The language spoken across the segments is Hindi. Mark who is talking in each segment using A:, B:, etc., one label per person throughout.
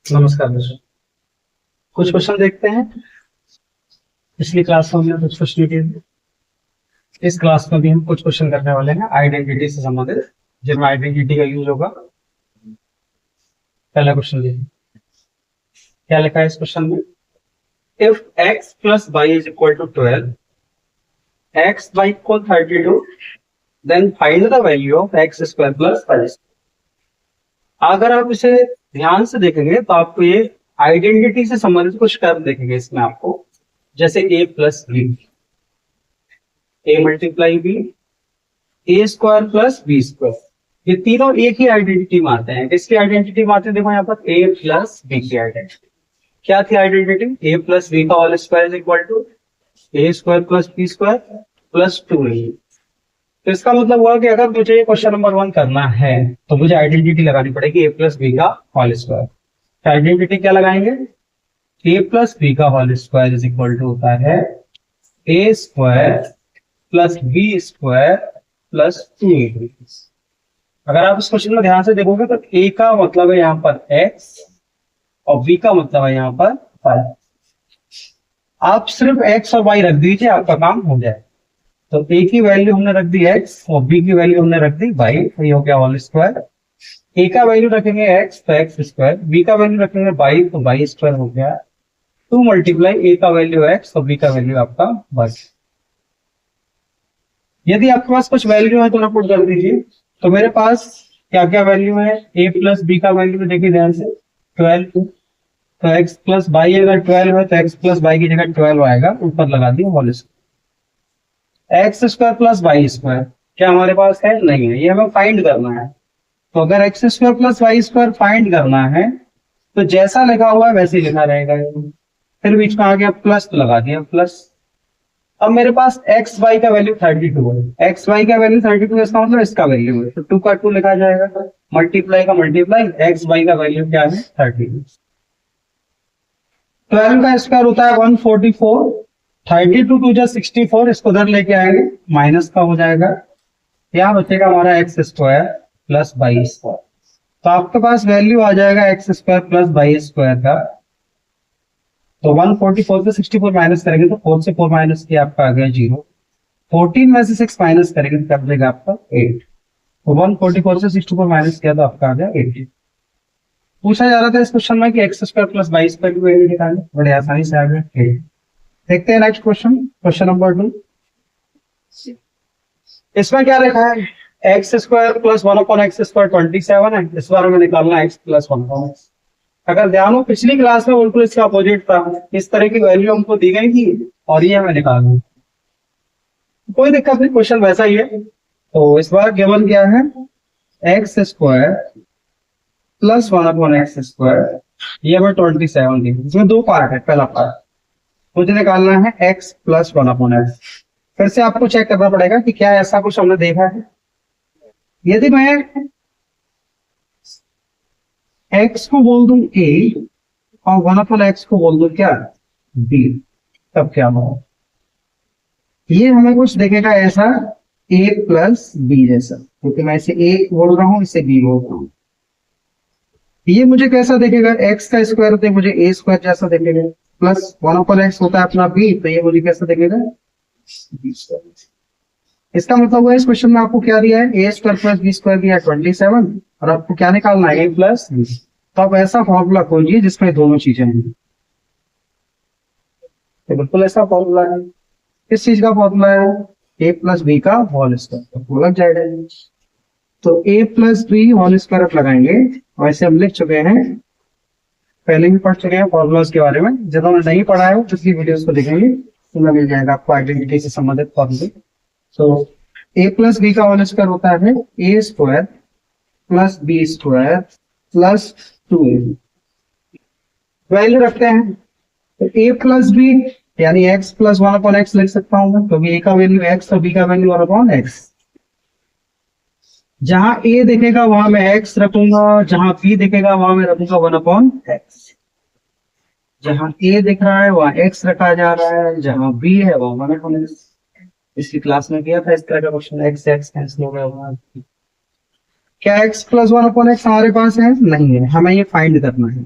A: नमस्कार दोस्तों। कुछ क्वेश्चन देखते हैं। पिछली क्लास में हमने कुछ क्वेश्चन किए थे। इस क्लास में भी हम कुछ क्वेश्चन करने वाले हैं आइडेंटिटी से संबंधित, जिनमें आइडेंटिटी का यूज होगा। पहला क्वेश्चन देखिए, क्या लिखा है इस क्वेश्चन में। If x plus Y is equal to 12, x y equal 32, then find the value of x square plus Y. अगर आप इसे ध्यान से देखेंगे तो आपको ये आइडेंटिटी से संबंधित कुछ टर्म देखेंगे इसमें आपको, जैसे a plus B, A multiply B, A square plus B square. ये तीनों एक ही आइडेंटिटी मानते हैं। किसकी आइडेंटिटी मानते हैं? देखो यहाँ पर a प्लस बी की आइडेंटिटी क्या थी? आइडेंटिटी a प्लस बी का whole square is equal to A square plus B square plus 2 है। तो इसका मतलब हुआ कि अगर मुझे क्वेश्चन नंबर 1 करना है तो मुझे आइडेंटिटी लगानी पड़ेगी a प्लस बी का होल स्क्वायर। तो आइडेंटिटी क्या लगाएंगे? a प्लस बी का whole square is equal to होता है A square plus B square plus 2ab। अगर आप इस क्वेश्चन में ध्यान से देखोगे तो a का मतलब है यहाँ पर x और b का मतलब है यहाँ पर y। आप सिर्फ x और y रख दीजिए, आपका काम हो जाए। तो a की वैल्यू हमने रख दी x और b की वैल्यू हमने रख दी y, तो ये हो गया होल स्क्वायर। a का वैल्यू रखेंगे x तो x स्क्वायर, b का वैल्यू रखेंगे y तो y स्क्वायर हो गया। 2 मल्टीप्लाई a का वैल्यू x और b का वैल्यू आपका y। यदि आपके पास कुछ वैल्यू है तो आप पुट कर दीजिए। तो मेरे पास क्या क्या वैल्यू है? a प्लस बी का वैल्यू देखिए ध्यान से 12, तो x प्लस वाई अगर 12 है तो x प्लस वाई की जगह 12 आएगा, ऊपर लगा दिया whole square. X square plus Y square क्या हमारे पास है? नहीं है, ये हमें फाइंड करना है। तो अगर X square plus Y square find करना है तो जैसा लिखा हुआ है वैसे ही लिखा रहेगा। फिर बीच में आ गया प्लस तो लगा दिया प्लस। अब मेरे पास एक्स वाई का वैल्यू 32 है, एक्स वाई का वैल्यू 32 इसका मतलब इसका वैल्यू है, तो 2 का 2 लिखा जाएगा। मल्टीप्लाई का मल्टीप्लाई, एक्स वाई का वैल्यू क्या है? 32। 12 का स्क्वायर होता है 144, 32 टू जा 64, इसको उधर लेके आएंगे माइनस का हो जाएगा। यहाँ बचेगा हमारा X square plus Y square. तो आपके पास वैल्यू आ जाएगा X square plus Y square का। तो 144 से 64 माइनस करेंगे तो 4 से 4 माइनस किया आपका आ गया 0। 14 में से 6 माइनस करेंगे तो कर देगा आपका 8। तो 144 से 64 माइनस किया तो आपका आ गया 80। पूछा जा रहा था इस क्वेश्चन में कि X square plus Y square की वैल्यू निकालें, बड़े आसानी से आ गया 8। देखते हैं नेक्स्ट क्वेश्चन, क्वेश्चन नंबर 2। इसमें क्या लिखा है? X square plus 1 upon x square 27 है। इस बार हमें निकालना है एक्स प्लस 1 अपॉन एक्स। अगर ध्यान हो पिछली क्लास में बिल्कुल इसका अपोजिट था, इस तरह की वैल्यू हमको दी गई थी और ये हमें निकालना है। कोई दिक्कत नहीं, क्वेश्चन वैसा ही है। तो इस बार गिवन क्या है? X square plus 1 upon x square, ये हमें 27 दी। इसमें दो पार्ट है। पहला पार्ट मुझे निकालना है एक्स प्लस 1 अपॉन एक्स। फिर से आपको चेक करना पड़ेगा कि क्या ऐसा कुछ हमने देखा है। यदि मैं x को बोल दूं a और 1 अपॉन एक्स को बोल दूं क्या? b, तब क्या होगा? ये हमें कुछ देखेगा ऐसा a प्लस बी जैसा, क्योंकि मैं इसे a बोल रहा हूं, इसे b बोल रहा हूं। ये मुझे कैसा देखेगा? x का स्क्वायर होता है मुझे a स्क्वायर जैसा देखेगा, प्लस 1 अपॉन एक्स होता है अपना b, तो ये मुझे कैसा देखेगा? b square. इसका मतलब हुआ इस क्वेश्चन में आपको क्या दिया है? a square plus B square दिया 27 और आपको क्या निकालना है? a plus B. तो आप ऐसा फॉर्मूला खोजिए जिसमें दोनों चीजें हैं। तो बिल्कुल ऐसा फॉर्मूला है। किस चीज का फॉर्मूला है? a प्लस बी का होल स्क्वायर, तो लग जाएगा। तो a plus B whole square लगाएंगे। वैसे हम लिख चुके हैं, पहले भी पढ़ चुके हैं फॉर्मूलाज के बारे में। जिन्होंने नहीं पढ़ा है वो पिछली वीडियोस को देखेंगे तो मिल जाएगा आपको आइडेंटिटी से संबंधित फॉर्मूले। तो a प्लस बी का होल स्क्वायर होता है a square plus B square plus 2ab। Value रखते हैं तो a प्लस बी यानी x प्लस 1 अपॉन एक्स लिख सकता हूं मैं, क्योंकि a का वैल्यू x और b का वैल्यू 1 अपॉन एक्स। जहां a दिखेगा वहां मैं x रखूंगा, जहां b दिखेगा वहां मैं रखूंगा 1 अपॉन एक्स। जहां a दिख रहा है वहां x रखा जा रहा है, जहां b है वहां 1 अपॉन एक्स। इसी क्लास में किया था इस तरह का क्वेश्चन, एक्स एक्स कैंसिल हो गया। क्या x प्लस 1 अपॉन एक्स हमारे पास है? नहीं है, हमें ये फाइंड करना है।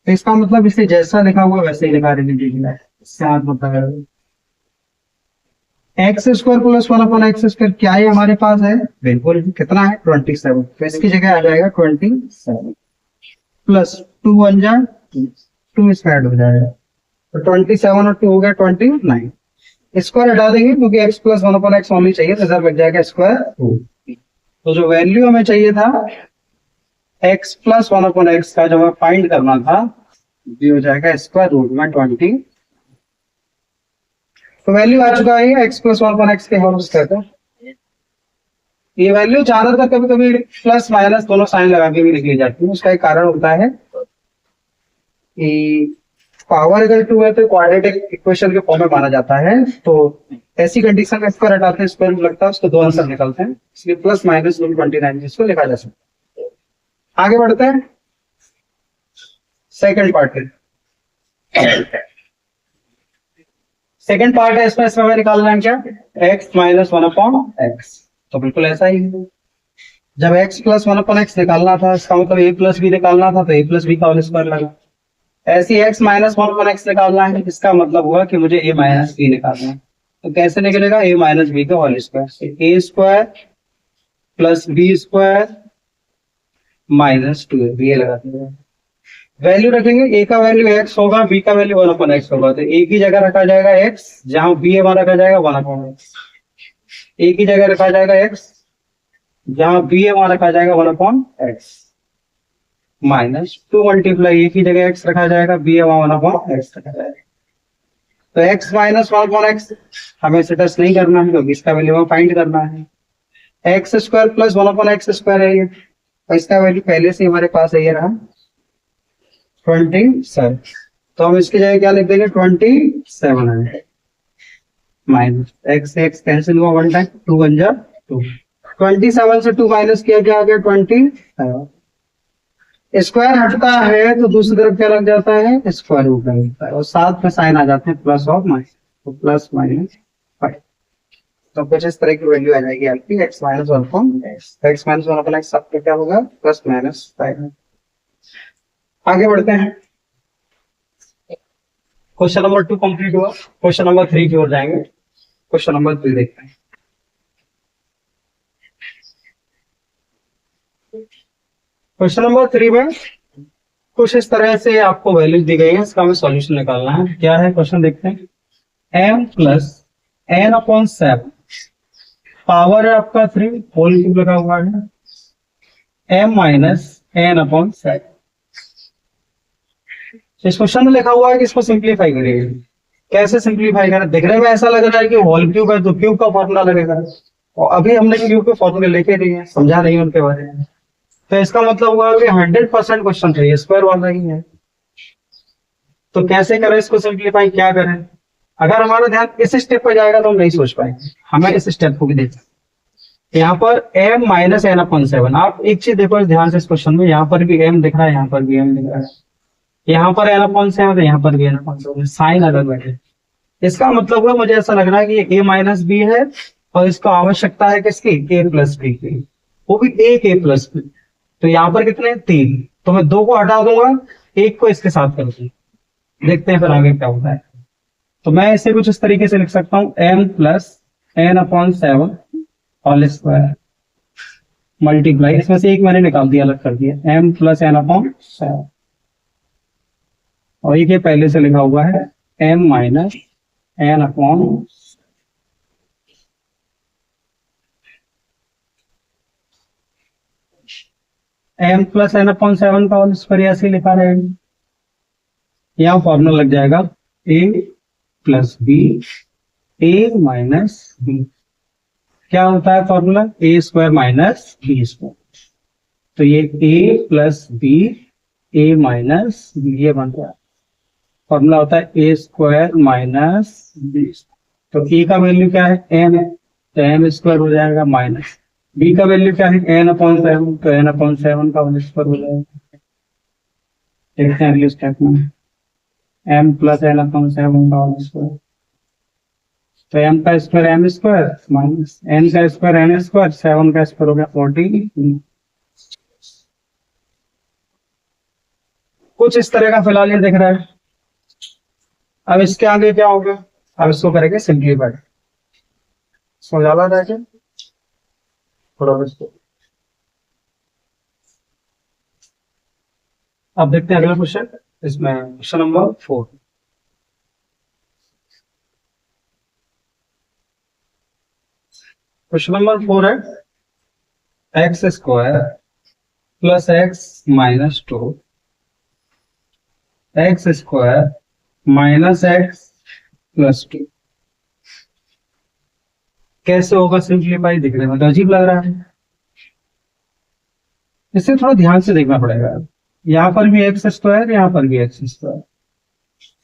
A: तो इसका मतलब इसे जैसा लिखा हुआ वैसे ही लिखा रहने इससे हाथ मतलब x square plus one upon x square क्या है हमारे पास है, बिल्कुल कितना है 27। तो इसकी जगह आ जाएगा 27 प्लस 2 वन जा 2 स्क्वायर हो जाएगा, तो 27 और 2 हो गया 29। स्क्वायर हटा देंगे क्योंकि x plus one upon x only चाहिए, तो इधर बच जाएगा स्क्वायर 2। तो जो वैल्यू हमें चाहिए था x plus one upon x का, जब हमें फाइंड करना था, ये हो जाएगा स्क्वायर रूट में 20। तो वैल्यू आ चुका है x plus one upon x के होल स्क्वायर का। ये वैल्यू ज्यादातर कभी कभी प्लस माइनस दोनों साइन लगा के भी लिख ली जाती है। उसका एक कारण होता है कि पावर अगर 2 है तो क्वाड्रेटिक इक्वेशन के फॉर्म में माना जाता है, तो ऐसी कंडीशन में स्क्वायर हटाते हैं, स्क्वायर लगता है, उसको दो आंसर निकलते हैं, इसलिए प्लस माइनस 29 इसको लिखा जा सकता है। आगे बढ़ते हैं सेकंड पार्ट के। सेकंड पार्ट है इसमें हमें निकालना है क्या, x minus one upon x. तो बिल्कुल ऐसा ही है, जब x plus one upon x निकालना था, इसका मतलब ए प्लस बी निकालना था, तो ए प्लस बी का होल स्क्वायर लगा। ऐसी x minus one upon x निकालना है, इसका मतलब हुआ कि मुझे ए माइनस बी निकालना है। तो कैसे निकलेगा, ए माइनस बी का whole square, A square plus B square minus 2 ये लगाते हैं। वैल्यू रखेंगे, ए का वैल्यू एक्स होगा, बी का वैल्यू वन अपॉन एक्स होगा, तो ए की जगह रखा जाएगा एक्स, जहां बी हमारा रखा जाएगा वन अपॉन एक्स। ए की जगह रखा जाएगा एक्स, जहां बी हमारा रखा जाएगा one upon X, minus 2 multiply A की जगह एक्स रखा जाएगा, बी वन अपॉन एक्स रखा जाएगा। तो x minus one upon x हमें इसे टच नहीं करना है क्योंकि इसका वैल्यू हमें फाइंड करना है। X square plus one upon x square है ये, और इसका वैल्यू पहले से हमारे पास है, ये रहा 27। तो हम इसकी जगह क्या लिख देंगे 27 है, माइनस एक्स एक्स कैंसिल हुआ, वन टाइम 2 वन जा 2, 27 से 2 माइनस किया, क्या आ गया 27। स्क्वायर हटता है तो दूसरी तरफ क्या लग जाता है, स्क्वायर रूट लग जाता है, और साथ में साइन आ जाते हैं प्लस और माइनस, तो प्लस माइनस 5। तो कुछ इस तरह की वैल्यू आ जाएगी आपकी x minus one upon x. X minus one upon x आपका क्या होगा, प्लस माइनस 5। आगे बढ़ते हैं, क्वेश्चन नंबर 2 कंप्लीट हुआ, क्वेश्चन नंबर 3 की ओर जाएंगे। क्वेश्चन नंबर 3 देखते हैं। क्वेश्चन नंबर 3 में कुछ इस तरह से आपको वैल्यू दी गई है, इसका हमें सॉल्यूशन निकालना है। क्या है क्वेश्चन, देखते हैं। m plus N upon 7, power है आपका 3, होल क्यूब लगा हुआ है, m माइनस एन अपॉन 7। इस क्वेश्चन में लिखा हुआ है कि इसको सिंप्लीफाई करिए। कैसे सिंप्लीफाई करें, दिखने में ऐसा लग रहा है कि होल क्यूब है तो क्यूब का फॉर्मूला लगेगा, और अभी हमने क्यूब के फॉर्मूले लेके नहीं है, समझा नहीं उनके बारे में। तो इसका मतलब हुआ कि 100% क्वेश्चन चाहिए, स्क्वायर वाला ही है। तो कैसे करें इसको सिंप्लीफाई, क्या करें। अगर हमारा ध्यान इस स्टेप पर जाएगा तो हम नहीं सोच पाएंगे, हमें इस स्टेप को भी देखना। यहाँ पर m माइनस एन अपॉन 7, आप एक चीज देखो इस ध्यान से इस क्वेश्चन में, यहाँ पर भी m दिख रहा है, यहाँ पर भी m दिख रहा है, यहाँ पर n अपॉन 7 है, यहाँ पर भी n अपॉन 7, साइन अलग बैठे। इसका मतलब है, मुझे ऐसा लग रहा है कि ये a माइनस बी है, और इसको आवश्यकता है किसकी, a प्लस बी की, वो भी एक a प्लस बी। तो यहाँ पर कितने 3, तो मैं 2 को हटा दूंगा, 1 को इसके साथ कर दूंगा, देखते हैं फिर आगे क्या होता है। तो मैं इसे कुछ इस तरीके से लिख सकता हूँ, m plus N upon 7 whole square multiply, इसमें से एक मैंने निकाल दिया, अलग कर दिया, m प्लस एन अपॉन 7, और ये पहले से लिखा हुआ है m minus N upon, m plus N upon 7 का होल स्क्वायर ऐसे लिखा रहेगा। यहाँ फॉर्मूला लग जाएगा a plus B, a minus B, क्या होता है formula, a square minus B square. तो ये a plus B, a minus B, ये बन गया फॉर्मूला, होता है a स्क्वायर माइनस बी। तो a का वैल्यू क्या है, n है, तो n स्क्वायर हो जाएगा, माइनस b का वैल्यू क्या है, n अपॉन 7, तो n अपॉन 7 का होल स्क्वायर हो जाएगा। देखते हैं अगले स्टेप में, m प्लस एन अपॉन 7 का होल स्क्वायर, तो m का square m square minus n का स्क्वायर n स्क्वायर, 7 का स्क्वायर हो गया 40। कुछ इस तरह का फिलहाल ये दिख रहा है। अब इसके आगे क्या होगा, अब इसको करेंगे सिंप्लीफाइड। समझाला जाके थोड़ा इसको। अब देखते हैं अगला क्वेश्चन, इसमें क्वेश्चन नंबर 4। क्वेश्चन नंबर 4 है x square plus x minus 2 x square minus x plus 2 कैसे होगा सिंप्लीफाई। दिखने में तो अजीब लग रहा है, इसे थोड़ा ध्यान से देखना पड़ेगा। यहाँ पर भी एक्स स्क्वायर, यहाँ पर भी एक्स स्क्वायर,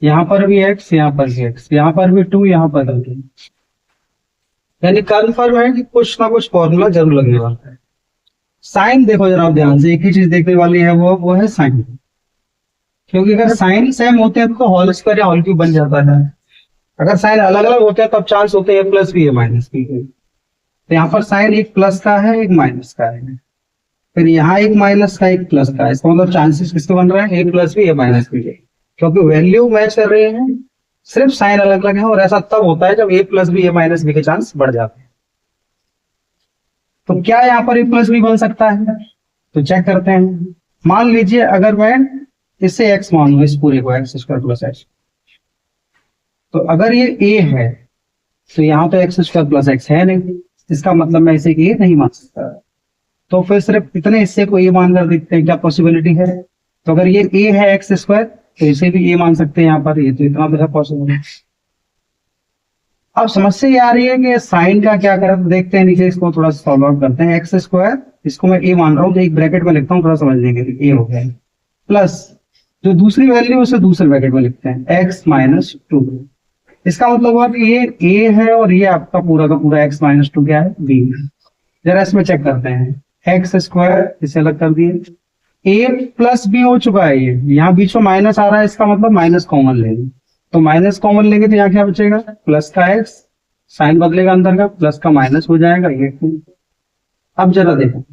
A: यहाँ पर भी एक्स, यहाँ पर भी एक्स, यहाँ पर भी 2, यहाँ पर भी 2। यानी कन्फर्म है कि कुछ ना कुछ फॉर्मूला जरूर लगने वाला है। साइन देखो जरा आप ध्यान से, एक ही चीज देखने वाली है, वो है साइन। क्योंकि अगर साइन सेम होते हैं तो होल स्क्वायर या होल क्यूब बन जाता है। अगर साइन अलग अलग होते हैं तब चांस होते हैं ए plus B A minus B के। तो यहाँ पर साइन एक प्लस का है, एक माइनस का है, फिर यहाँ एक माइनस का, एक प्लस का। इसका मतलब चांसेस किसके बन रहे हैं, ए plus B A minus B के। क्योंकि वैल्यू मैच कर रहे हैं, सिर्फ साइन अलग अलग है। और ऐसा तब होता है जब ए plus B A minus B के चांस बढ़ जाते हैं। तो क्या यहाँ पर ए प्लस बी बन सकता है, तो चेक करते हैं। मान लीजिए अगर मैं इसे x मान लूं, इस पूरे को एक्स स्क्वायर प्लस एक्स, तो अगर ये a है तो यहाँ तो एक्स स्क्वायर प्लस एक्स है नहीं, इसका मतलब मैं इसे a नहीं मान सकता। तो फिर सिर्फ इतने हिस्से को a मान कर देखते हैं, क्या पॉसिबिलिटी है। तो अगर ये a है एक्स स्क्वायर तो इसे भी a मान सकते हैं यहाँ पर, ये तो इतना तो है पॉसिबल है। अब समस्या ये आ रही है कि साइन का क्या करें, तो देखते हैं नीचे इसको थोड़ा सॉल्व आउट करते हैं। एक्स स्क्वायर इसको मैं a मान रहा हूँ तो एक ब्रैकेट में लिखता हूँ, थोड़ा समझ लेंगे a हो गया, प्लस जो दूसरी वैल्यू उसे दूसरे ब्रैकेट में लिखते हैं x माइनस 2। इसका मतलब हुआ कि ये a है और ये आपका पूरा का पूरा x माइनस 2 क्या है, b। जरा इसमें चेक करते हैं, एक्स स्क्वायर इसे अलग कर दिए, a प्लस b हो चुका है। ये यहाँ बीच में माइनस आ रहा है, इसका मतलब माइनस कॉमन लेंगे। तो माइनस कॉमन लेंगे तो यहाँ क्या बचेगा, प्लस का x, साइन बदलेगा अंदर का, प्लस का माइनस हो जाएगा ये 2। अब जरा देखो,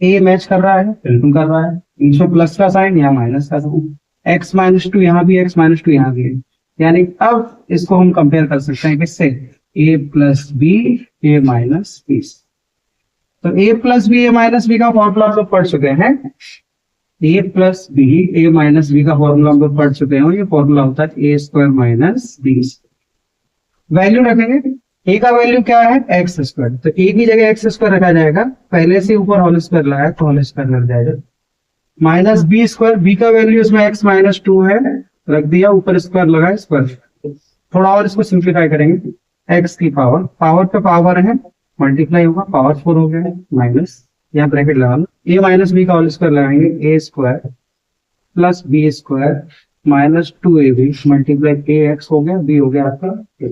A: a मैच कर रहा है, बिल्कुल कर रहा है, बीच में प्लस का साइन, यहाँ माइनस का साइन, x माइनस 2 यहाँ भी, x माइनस 2 यहाँ भी है। यानी अब इसको हम कंपेयर कर सकते हैं किससे, a plus B A minus B. तो a plus B A minus B का फॉर्मूला हम लोग पढ़ चुके हैं। a plus B A minus B का फॉर्मूला हम लोग पढ़ चुके हैं। ये फॉर्मूला होता है a square minus B. Value रखेंगे, a का वैल्यू क्या है, एक्स स्क्वायर, तो a की जगह एक्स स्क्वायर रखा जाएगा। पहले से ऊपर होल स्क्वायर लगाया तो होल स्क्वायर लग जाएगा, माइनस बी स्क्वायर, बी का वैल्यू इसमें x माइनस 2 है, रख दिया, ऊपर स्क्वायर लगा, स्क्वायर। थोड़ा और इसको सिंप्लीफाई करेंगे, x की पावर, पावर पे पावर है, मल्टीप्लाई होगा, पावर 4 हो गया, माइनस, यहाँ ब्रैकेट लगा लो, a माइनस बी का होल स्क्वायर लगाएंगे, a square plus B square minus 2ab multiply ax हो गया, b हो गया आपका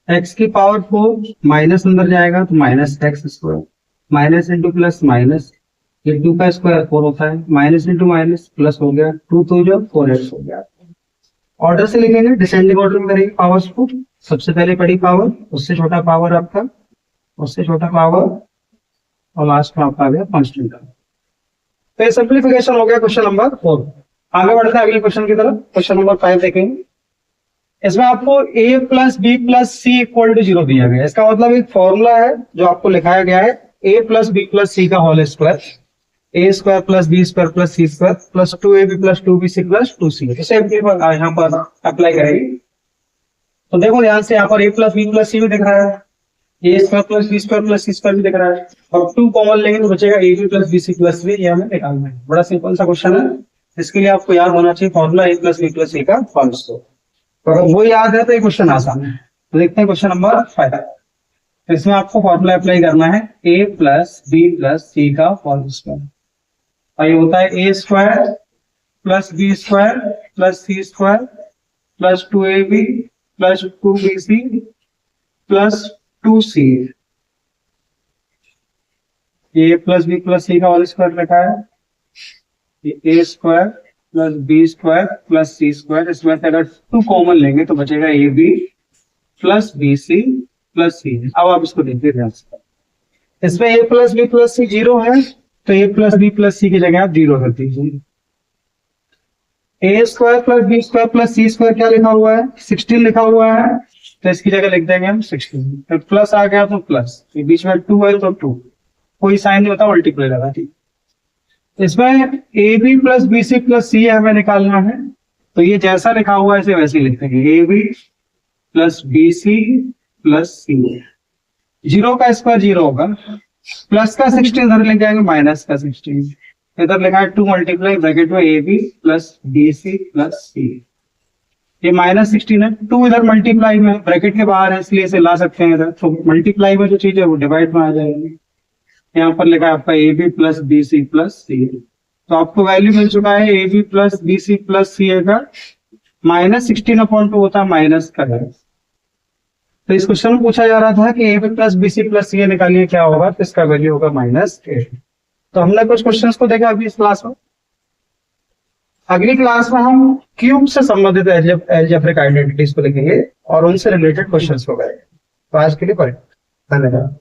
A: x की पावर 4, माइनस अंदर जाएगा तो minus x square, minus into plus minus, ये 2 का स्क्वायर 4 होता है, माइनस इंटू माइनस प्लस हो गया, 2 तो जो 4x हो गया। ऑर्डर से लिखेंगे, डिसेंडिंग ऑर्डर में करेंगे पावर्स को। सबसे पहले बड़ी पावर, उससे छोटा पावर आपका, उससे छोटा पावर, और लास्ट में आपका आ गया कांस्टेंट। तो सिंप्लीफिकेशन हो गया क्वेश्चन नंबर 4। आगे बढ़ते हैं अगले क्वेश्चन की तरफ। क्वेश्चन नंबर 5 देखेंगे। इसमें आपको a plus B plus C equal to 0 दिया गया है। इसका मतलब एक फॉर्मूला है जो आपको लिखाया गया है, a plus B plus C का whole square, a square plus B square plus C square plus 2ab plus 2bc plus 2c। इसे यहाँ पर अप्लाई करेंगे तो देखो ध्यान से, यहाँ पर a plus B plus C भी दिख रहा है, a square plus B square plus C square भी दिख रहा है, और 2 कॉमन लेंगे तो बचेगा ab plus bc plus b। ये हमें निकालना है। बड़ा सिंपल सा क्वेश्चन है, इसके लिए आपको याद होना चाहिए formula a plus B plus C का फॉर्मूला। तो अगर वो याद है तो ये क्वेश्चन आसान है। तो देखते हैं क्वेश्चन नंबर 5। तो इसमें आपको फॉर्मूला अप्लाई करना है, a plus B plus C का होल स्क्वायर, और ये होता है a square plus B square plus C square plus 2ab plus 2bc plus 2c। ये प्लस बी प्लस सी का होल स्क्वायर लिखा है, ये a square plus B square plus C square, इसमें से अगर 2 कॉमन लेंगे तो बचेगा A B plus B C plus C. अब आप इसको देखिए ध्यान से, इसमें a plus B plus C 0 है, तो a plus B plus C की जगह आप 0 रख दीजिए। A square plus B square plus C square क्या लिखा हुआ है, 16 लिखा हुआ है, तो इसकी जगह लिख देंगे हम 16। प्लस आ गया तो प्लस, बीच में 2 है तो 2, कोई साइन नहीं होता, मल्टीप्लाई लगा दी। इसमें A B plus B C plus C हमें निकालना है, तो ये जैसा लिखा हुआ है इसे वैसे ही लिख देंगे, A B plus B C plus C. 0 का स्क्वायर 0 होगा, प्लस का 16 इधर लेके आएंगे, माइनस का 16 इधर लिखा है, 2 मल्टीप्लाई ब्रैकेट में A B plus B C plus C. ये माइनस 16 है, 2 इधर मल्टीप्लाई में ब्रैकेट के बाहर है इसलिए इसे ला सकते हैं इधर, तो मल्टीप्लाई में जो चीज है वो डिवाइड में आ जाएगी। यहाँ पर लिखा है आपका A B plus B C plus C, तो आपको वैल्यू मिल चुका है A B plus B C plus C का माइनस 16/2 होता है, माइनस का है। तो इस क्वेश्चन में पूछा जा रहा था कि A B plus B C plus C निकालिए क्या होगा, तो इसका वैल्यू होगा -8। तो हमने कुछ क्वेश्चंस को देखा अभी इस क्लास में। अगली क्लास में हम क्यूब से संबंधित अलजेब्रिक आइडेंटिटीज को लिखेंगे और उनसे रिलेटेड क्वेश्चंस को करेंगे। तो आज के लिए धन्यवाद।